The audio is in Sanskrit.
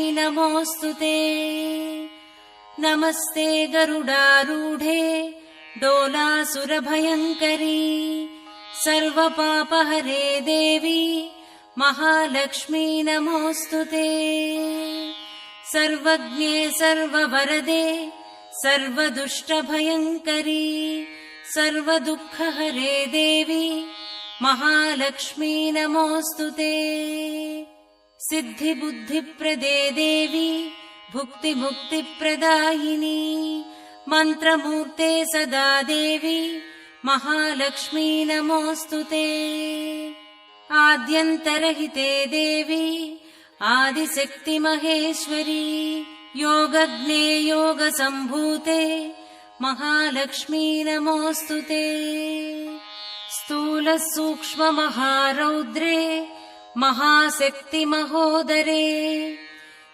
नमोऽस्तुते। नमस्ते गरुडारूढे डोलासुरभयङ्करी सर्वपापहरे देवी महालक्ष्मी नमोऽस्तुते। सर्वज्ञे सर्ववरदे सर्वदुष्टभयङ्करी सर्वदुःखहरे देवी महालक्ष्मी नमोऽस्तुते। सिद्धिबुद्धिप्रदे देवी भुक्तिमुक्तिप्रदायिनी मन्त्रमूर्ते सदा देवी महालक्ष्मी नमोऽस्तुते। आद्यन्तरहिते देवी आदिशक्तिमहेश्वरी योगज्ञे योगसम्भूते महालक्ष्मी नमोऽस्तुते। स्थूलसूक्ष्ममहारौद्रे महाशक्तिमहोदरे